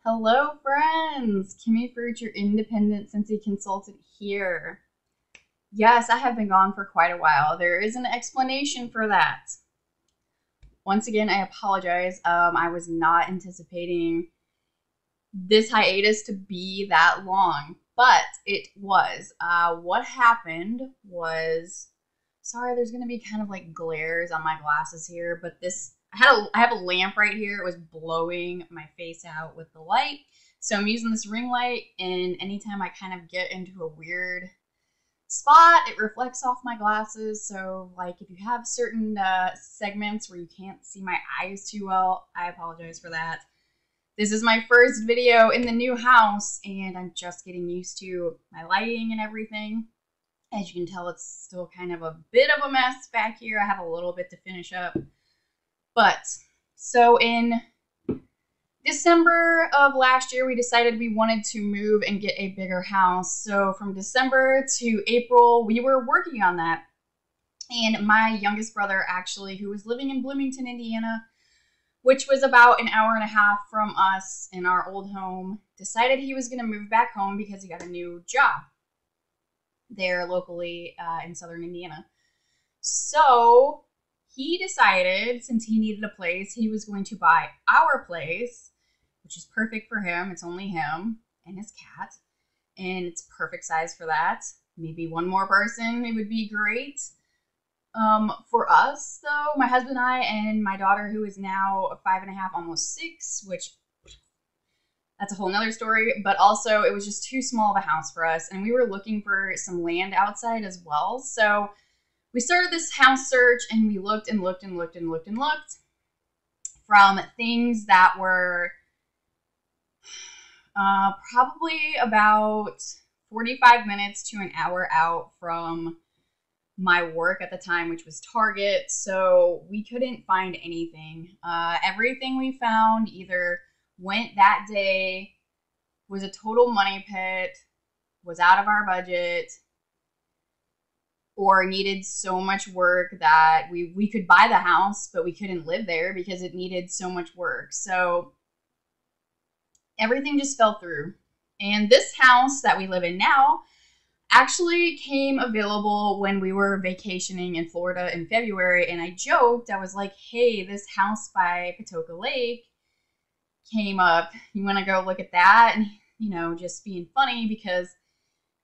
Hello, friends! Kimmy Fruit, your independent Scentsy consultant here. Yes, I have been gone for quite a while. There is an explanation for that. Once again, I apologize. I was not anticipating this hiatus to be that long, but it was. What happened was, sorry, there's gonna be kind of like glares on my glasses here, but I have a lamp right here. It was blowing my face out with the light. So I'm using this ring light, and anytime I kind of get into a weird spot, it reflects off my glasses. So like if you have certain segments where you can't see my eyes too well, I apologize for that. This is my first video in the new house, and I'm just getting used to my lighting and everything. As you can tell, it's still kind of a bit of a mess back here. I have a little bit to finish up. But, so in December of last year, we decided we wanted to move and get a bigger house. So from December to April, we were working on that. And my youngest brother, actually, who was living in Bloomington, Indiana, which was about an hour and a half from us in our old home, decided he was going to move back home because he got a new job there locally in southern Indiana. So he decided, since he needed a place, he was going to buy our place, which is perfect for him. It's only him and his cat, and it's perfect size for that. Maybe one more person, it would be great. For us, though, my husband and I and my daughter, who is now 5.5, almost 6, which that's a whole nother story, but also it was just too small of a house for us, and we were looking for some land outside as well. So we started this house search, and we looked and looked and looked and looked and looked from things that were probably about 45 minutes to an hour out from my work at the time, which was Target. So we couldn't find anything. Everything we found either went that day, was a total money pit, was out of our budget, or needed so much work that we could buy the house, but we couldn't live there because it needed so much work. So everything just fell through. And this house that we live in now actually came available when we were vacationing in Florida in February. And I joked, I was like, hey, this house by Patoka Lake came up. You want to go look at that? And, just being funny because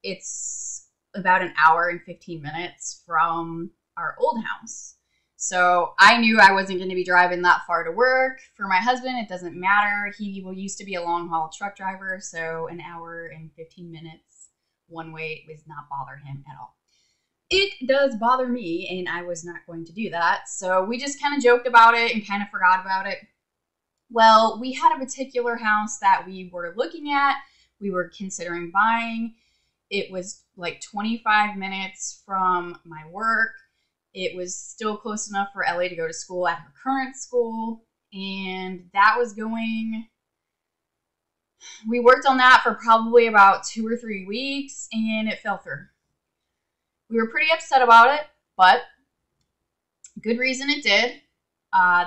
it's about an hour and 15 minutes from our old house. So I knew I wasn't going to be driving that far to work. For my husband, it doesn't matter. He used to be a long haul truck driver, so an hour and 15 minutes one way does not bother him at all. It does bother me, and I was not going to do that. So we just kind of joked about it and kind of forgot about it. Well, we had a particular house that we were looking at. We were considering buying. It was like 25 minutes from my work. It was still close enough for Ellie to go to school at her current school. And that was going, we worked on that for probably about 2 or 3 weeks, and it fell through. We were pretty upset about it, but good reason it did.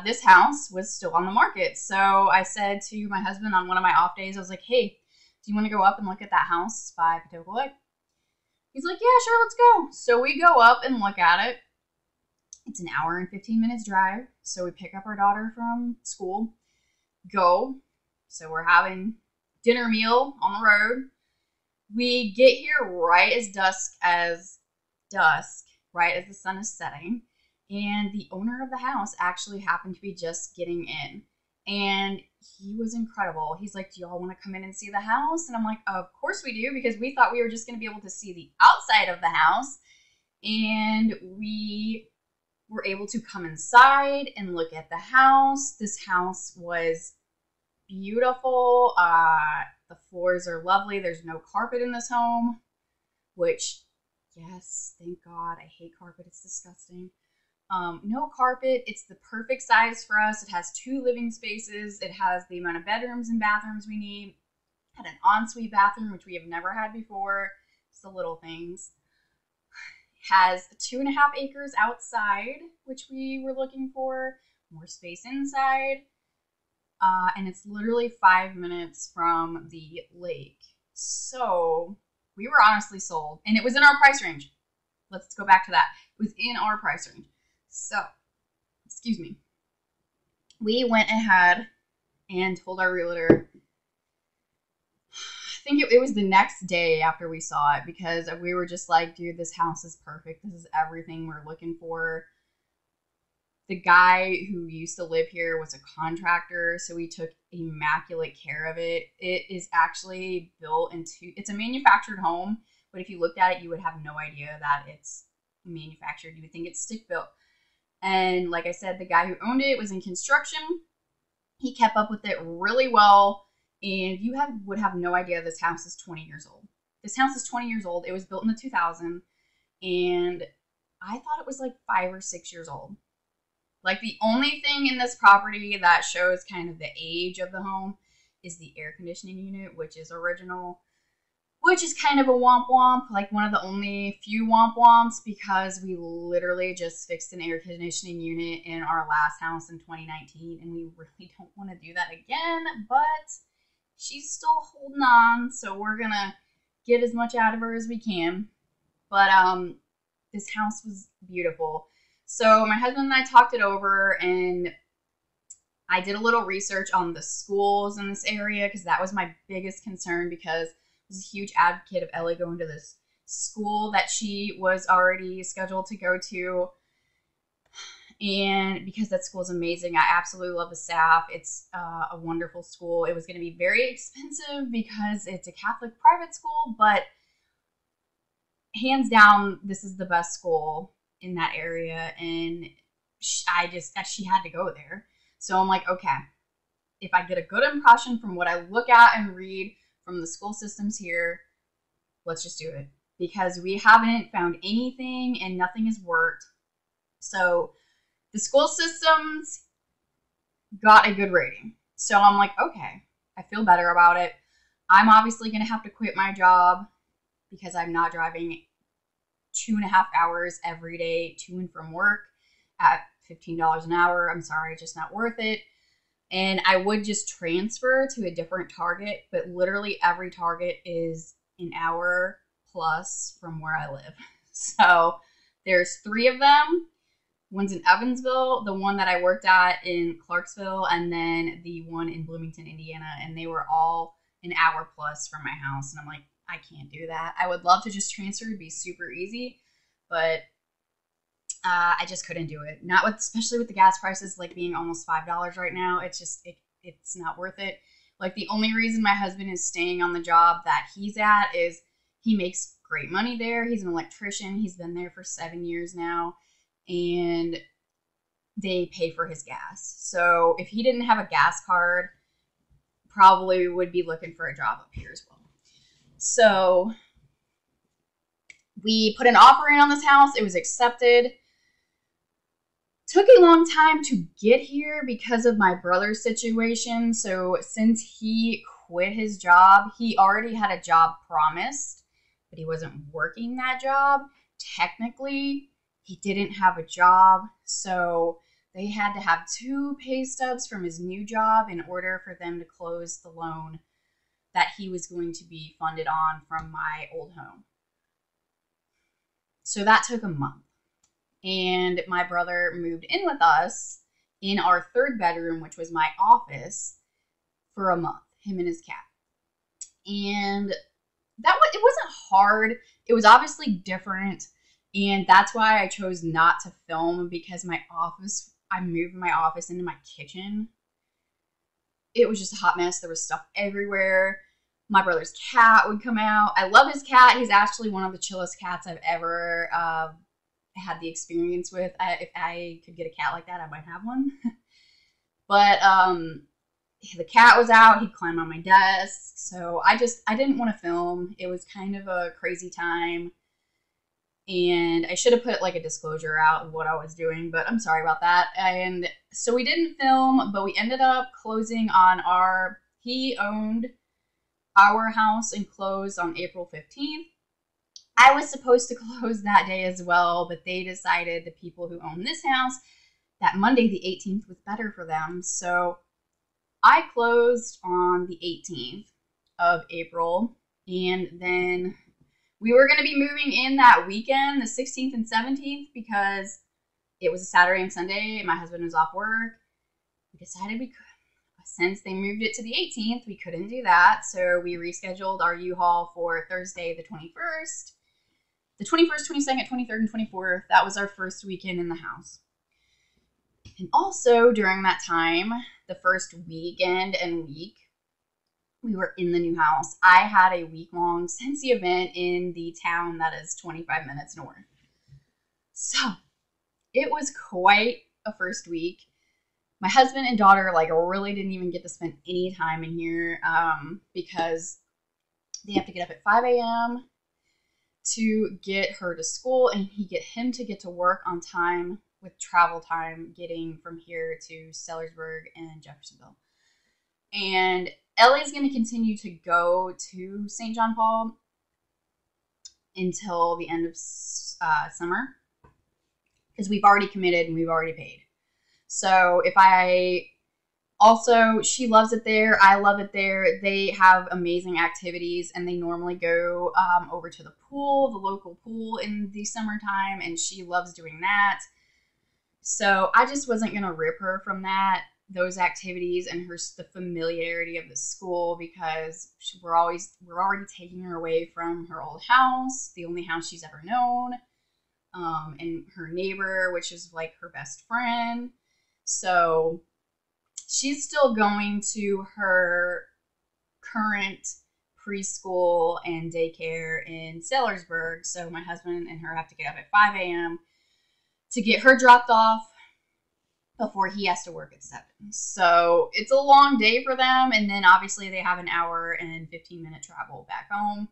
This house was still on the market. So I said to my husband on one of my off days, I was like, hey, do you want to go up and look at that house by Patoka Lake? He's like, yeah, sure, let's go. So we go up and look at it. It's an hour and 15 minutes drive. So we pick up our daughter from school, go. So we're having dinner meal on the road. We get here right as dusk, right as the sun is setting. And the owner of the house actually happened to be just getting in. And he was incredible. He's like, do y'all want to come in and see the house? And I'm like, of course we do, because we thought we were just going to be able to see the outside of the house. And we were able to come inside and look at the house. This house was beautiful. The floors are lovely. There's no carpet in this home, which, yes, thank God. I hate carpet. It's disgusting. No carpet. It's the perfect size for us. It has 2 living spaces. It has the amount of bedrooms and bathrooms we need. It had an ensuite bathroom, which we have never had before. It's the little things. It has 2.5 acres outside, which we were looking for. More space inside. and it's literally 5 minutes from the lake. So we were honestly sold, and it was in our price range. Let's go back to that. It was in our price range. So, excuse me. We went ahead and told our realtor, I think it was the next day after we saw it, because we were just like, dude, this house is perfect. This is everything we're looking for. The guy who used to live here was a contractor, so he took immaculate care of it. It is actually built into, it's a manufactured home, but if you looked at it, you would have no idea that it's manufactured. You would think it's stick built. And like I said, the guy who owned it was in construction. He kept up with it really well, and you would have no idea this house is 20 years old. This house is 20 years old. It was built in the 2000s, and I thought it was like 5 or 6 years old. Like, the only thing in this property that shows kind of the age of the home is the air conditioning unit, which is original, which is kind of a womp womp, like one of the only few womp womps, because we literally just fixed an air conditioning unit in our last house in 2019, and we really don't want to do that again, but she's still holding on, so we're gonna get as much out of her as we can. But this house was beautiful. So my husband and I talked it over, and I did a little research on the schools in this area, because that was my biggest concern, because I was a huge advocate of Ellie going to this school that she was already scheduled to go to. And because that school is amazing, I absolutely love the staff. It's a wonderful school. It was going to be very expensive because it's a Catholic private school, but hands down, this is the best school in that area, and she had to go there. So I'm like, okay, if I get a good impression from what I look at and read from the school systems here, let's just do it, because we haven't found anything and nothing has worked. So the school systems got a good rating. So I'm like, okay, I feel better about it. I'm obviously going to have to quit my job because I'm not driving 2.5 hours every day to and from work at $15 an hour. I'm sorry, just not worth it. And I would just transfer to a different Target, but literally every Target is an hour plus from where I live. So there's 3 of them. One's in Evansville, the one that I worked at in Clarksville, and then the one in Bloomington, Indiana. And they were all an hour plus from my house. And I'm like, I can't do that. I would love to just transfer. It'd be super easy, but I just couldn't do it. Not with, especially with the gas prices like being almost $5 right now. It's just, it's not worth it. Like, the only reason my husband is staying on the job that he's at is he makes great money there. He's an electrician. He's been there for 7 years now, and they pay for his gas. So if he didn't have a gas card, probably would be looking for a job up here as well. So we put an offer in on this house. It was accepted. Took a long time to get here because of my brother's situation. So since he quit his job, he already had a job promised, but he wasn't working that job. Technically, he didn't have a job. So they had to have 2 pay stubs from his new job in order for them to close the loan that he was going to be funded on from my old home. So that took a month. And my brother moved in with us in our 3rd bedroom, which was my office, for a month, him and his cat. And it wasn't hard. It was obviously different. And that's why I chose not to film, because I moved my office into my kitchen. It was just a hot mess. There was stuff everywhere. My brother's cat would come out. I love his cat. He's actually one of the chillest cats I've ever had the experience with. If I could get a cat like that, I might have one. But the cat was out. He'd climb on my desk. So I didn't want to film. It was kind of a crazy time. And I should have put like a disclosure out of what I was doing, but I'm sorry about that. And so we didn't film, but we ended up closing on he owned our house and closed on April 15th. I was supposed to close that day as well, but they decided, the people who own this house, that Monday the 18th was better for them. So I closed on the 18th of April, and then we were going to be moving in that weekend, the 16th and 17th, because it was a Saturday and Sunday, and my husband was off work. We decided we could. Since they moved it to the 18th, we couldn't do that, so we rescheduled our U-Haul for Thursday the 21st. The 21st, 22nd, 23rd, and 24th, that was our first weekend in the house. And also, during that time, the first weekend and week, we were in the new house. I had a week-long Scentsy event in the town that is 25 minutes north. So, it was quite a first week. My husband and daughter really didn't even get to spend any time in here because they have to get up at 5 a.m. to get her to school, and get him to get to work on time with travel time getting from here to Sellersburg and Jeffersonville. And Ellie's going to continue to go to St. John Paul until the end of summer because we've already committed and we've already paid. So she loves it there. I love it there. They have amazing activities, and they normally go over to the pool, the local pool in the summertime, and she loves doing that. So I just wasn't going to rip her from those activities and the familiarity of the school because we're already taking her away from her old house, the only house she's ever known, and her neighbor, which is like her best friend. So she's still going to her current preschool and daycare in Sellersburg. So my husband and her have to get up at 5 a.m. to get her dropped off before he has to work at 7. So it's a long day for them. And then obviously they have an hour and 15-minute travel back home.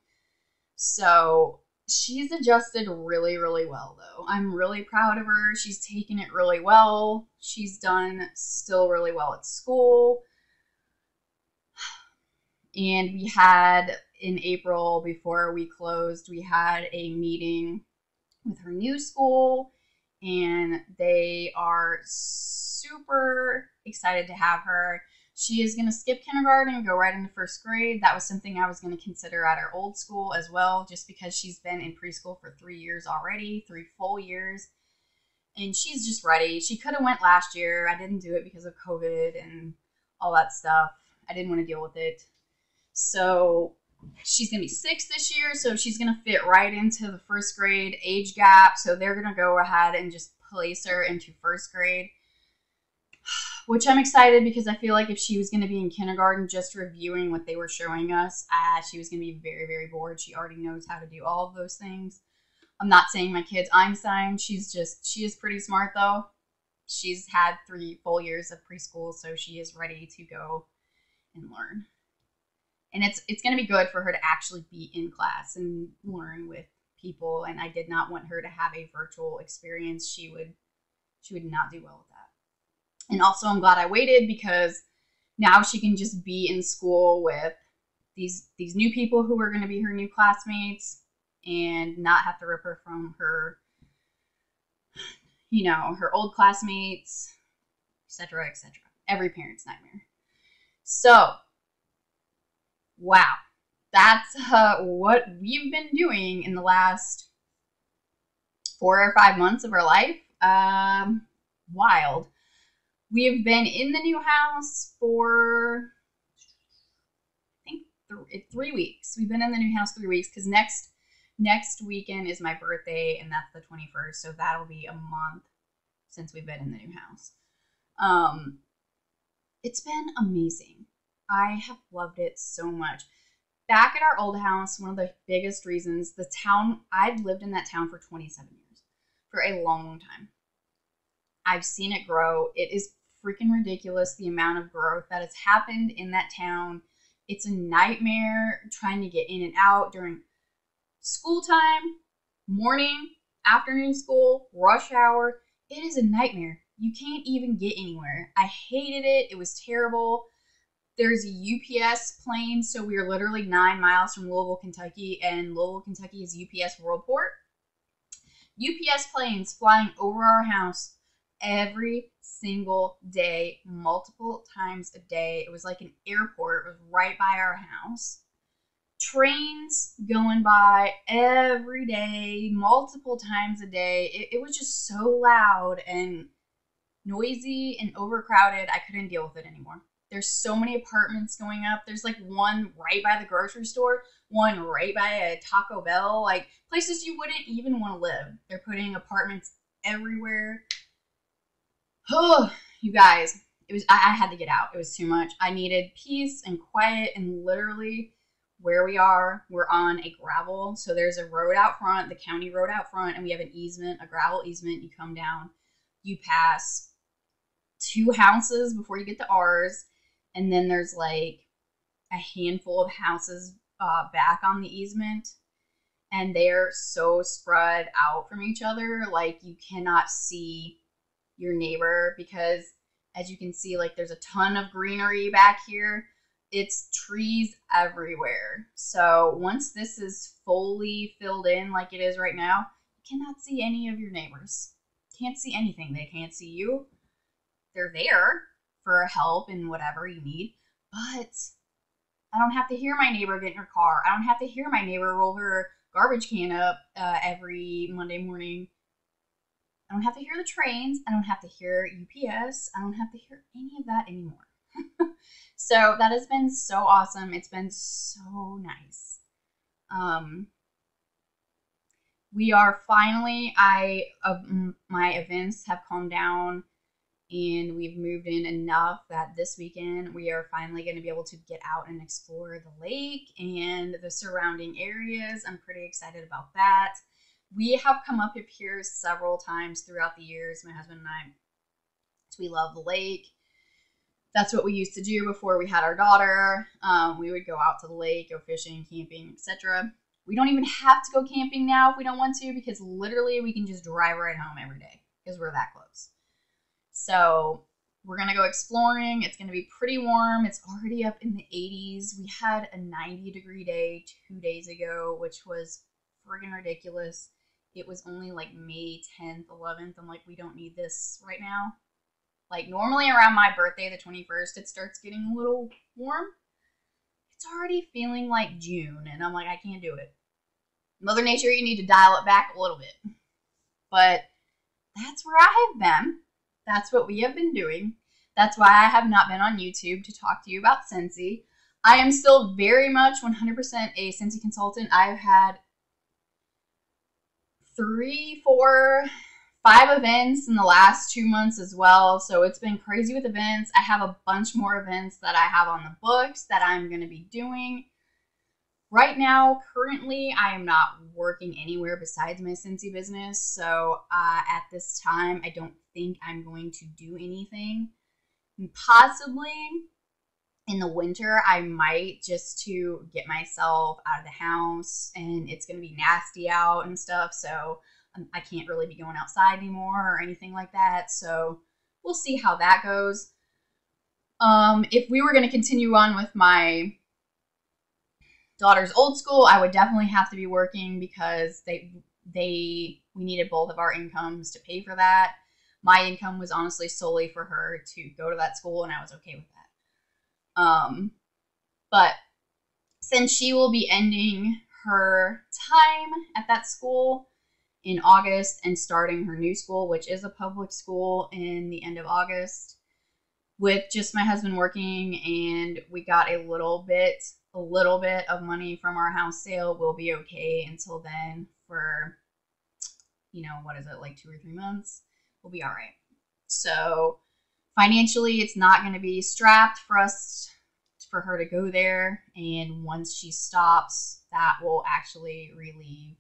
So she's adjusted really, really well, though. I'm really proud of her. She's taken it really well. She's done still really well at school. And we had, in April, before we closed, we had a meeting with her new school. And they are super excited to have her. She is going to skip kindergarten and go right into first grade. That was something I was going to consider at our old school as well, just because she's been in preschool for 3 years already, 3 full years. And she's just ready. She could have went last year. I didn't do it because of COVID and all that stuff. I didn't want to deal with it. So she's going to be 6 this year, so she's going to fit right into the first grade age gap. So they're going to go ahead and just place her into first grade, which I'm excited because I feel like if she was going to be in kindergarten just reviewing what they were showing us, she was going to be very, very bored. She already knows how to do all of those things. I'm not saying my kid's Einstein. She is pretty smart, though. She's had 3 full years of preschool, so she is ready to go and learn. And it's going to be good for her to actually be in class and learn with people. And I did not want her to have a virtual experience. She would not do well with that. And also I'm glad I waited because now she can just be in school with these new people who are going to be her new classmates and not have to rip her from her, her old classmates, etc., etc. Every parent's nightmare. So, wow, that's what we've been doing in the last 4 or 5 months of our life. Wild. We have been in the new house for, I think, 3 weeks. We've been in the new house 3 weeks because next weekend is my birthday, and that's the 21st, so that'll be a month since we've been in the new house. It's been amazing. I have loved it so much. Back at our old house, one of the biggest reasons, I'd lived in that town for 27 years, for a long, long time. I've seen it grow. It is freaking ridiculous, the amount of growth that has happened in that town. It's a nightmare trying to get in and out during school time, morning, afternoon school, rush hour. It is a nightmare. You can't even get anywhere. I hated it. It was terrible. There's a UPS plane, so we are literally 9 miles from Louisville, Kentucky, and Louisville, Kentucky is UPS Worldport. UPS planes flying over our house every single day, multiple times a day. It was like an airport. It was right by our house. Trains going by every day, multiple times a day. It was just so loud and noisy and overcrowded. I couldn't deal with it anymore. There's so many apartments going up. There's like one right by the grocery store, one right by a Taco Bell, like places you wouldn't even want to live. They're putting apartments everywhere. Oh, you guys, I had to get out. It was too much. I needed peace and quiet, and literally where we are, we're on a gravel. So there's a road out front, the county road out front, and we have an easement, a gravel easement. You come down, you pass 2 houses before you get to ours, and then there's like a handful of houses back on the easement, and they're so spread out from each other, like you cannot see your neighbor, because as you can see, like there's a ton of greenery back here. It's trees everywhere. So once this is fully filled in like it is right now, you cannot see any of your neighbors. Can't see anything. They can't see you. They're there for help and whatever you need, but I don't have to hear my neighbor get in her car. I don't have to hear my neighbor roll her garbage can up every Monday morning. I don't have to hear the trains. I don't have to hear UPS. I don't have to hear any of that anymore. So that has been so awesome. It's been so nice. We are finally, my events have calmed down, and we've moved in enough that this weekend we are finally going to be able to get out and explore the lake and the surrounding areas. I'm pretty excited about that. We have come up here several times throughout the years, my husband and I. We love the lake. That's what we used to do before we had our daughter. We would go out to the lake, go fishing, camping, etc. We don't even have to go camping now if we don't want to, because literally we can just drive right home every day because we're that close. So we're going to go exploring. It's going to be pretty warm. It's already up in the 80s. We had a 90-degree day 2 days ago, which was friggin' ridiculous. It was only like May 10th, 11th. I'm like, we don't need this right now. Like normally around my birthday, the 21st, it starts getting a little warm. It's already feeling like June, and I'm like, I can't do it. Mother Nature, you need to dial it back a little bit. But that's where I have been. That's what we have been doing. That's why I have not been on YouTube to talk to you about Scentsy. I am still very much 100% a Scentsy consultant. I've had 3, 4, 5 events in the last 2 months as well. So it's been crazy with events. I have a bunch more events that I have on the books that I'm going to be doing. Right now, currently, I am not working anywhere besides my Scentsy business. So at this time, I don't think I'm going to do anything. Possibly in the winter, I might, just to get myself out of the house, and it's going to be nasty out and stuff. So I can't really be going outside anymore or anything like that. So we'll see how that goes. If we were going to continue on with my daughter's old school, I would definitely have to be working, because we needed both of our incomes to pay for that. My income was honestly solely for her to go to that school, and I was okay with that. But since she will be ending her time at that school in August and starting her new school, which is a public school, in the end of August, with just my husband working, and we got a little bit of money from our house sale, we'll be okay until then for, what is it, like 2 or 3 months? We'll be all right. So financially, it's not going to be strapped for her to go there. And once she stops, that will actually relieve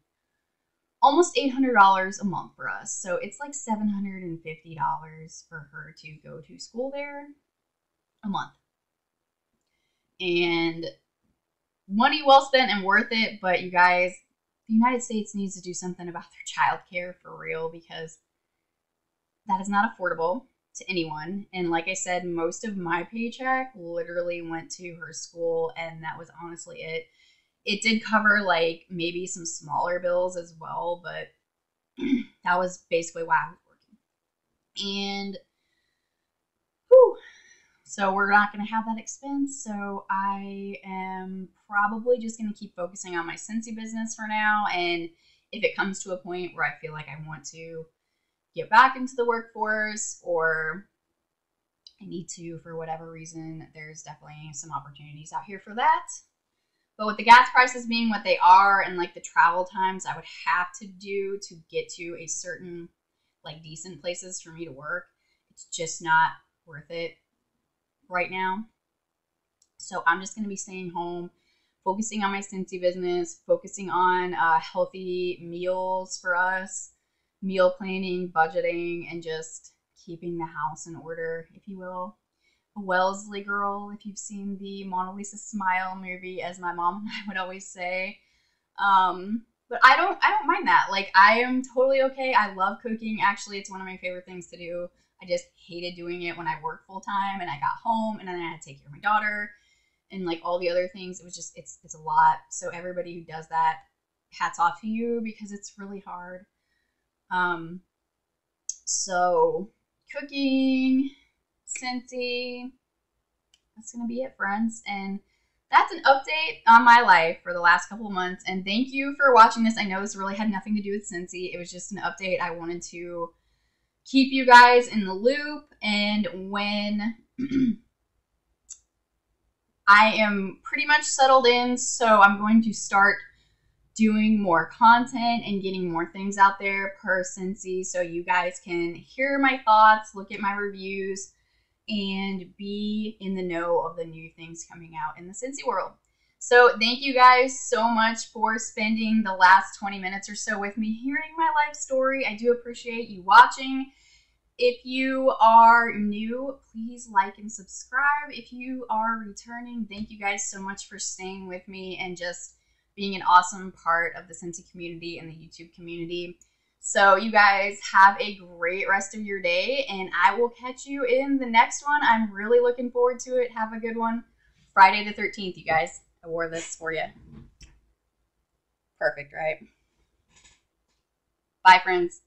almost $800 a month for us. So it's like $750 for her to go to school there a month. And money well spent and worth it. But you guys, the United States needs to do something about their child care for real, because that is not affordable to anyone. And like I said, most of my paycheck literally went to her school, and that was honestly it. It did cover like maybe some smaller bills as well, but that was basically why I was working. And whew, so we're not going to have that expense. So I am probably just going to keep focusing on my Scentsy business for now. And if it comes to a point where I feel like I want to get back into the workforce, or I need to for whatever reason, there's definitely some opportunities out here for that. But with the gas prices being what they are, and like the travel times I would have to do to get to a certain like decent places for me to work, it's just not worth it right now. So I'm just going to be staying home, focusing on my Scentsy business, focusing on healthy meals for us, meal planning, budgeting, and just keeping the house in order, if you will. A Wellesley girl, if you've seen the Mona Lisa Smile movie, as my mom and I would always say. But I don't mind that. Like, I am totally okay. I love cooking. Actually, it's one of my favorite things to do. I just hated doing it when I worked full time and I got home and then I had to take care of my daughter and like all the other things. It was just it's a lot. So everybody who does that, hats off to you, because it's really hard. Um, so cooking, Scentsy, that's gonna be it, friends. And that's an update on my life for the last couple of months. And thank you for watching this. I know this really had nothing to do with Scentsy. It was just an update. I wanted to keep you guys in the loop. And when I am pretty much settled in, so I'm going to start doing more content and getting more things out there per Scentsy, so you guys can hear my thoughts, look at my reviews, and be in the know of the new things coming out in the Scentsy world. So thank you guys so much for spending the last 20 minutes or so with me hearing my life story. I do appreciate you watching. If you are new, please like and subscribe. If you are returning, thank you guys so much for staying with me and just being an awesome part of the Scentsy community and the YouTube community. So you guys have a great rest of your day, and I will catch you in the next one. I'm really looking forward to it. Have a good one. Friday the 13th, you guys. I wore this for you. Perfect, right? Bye, friends.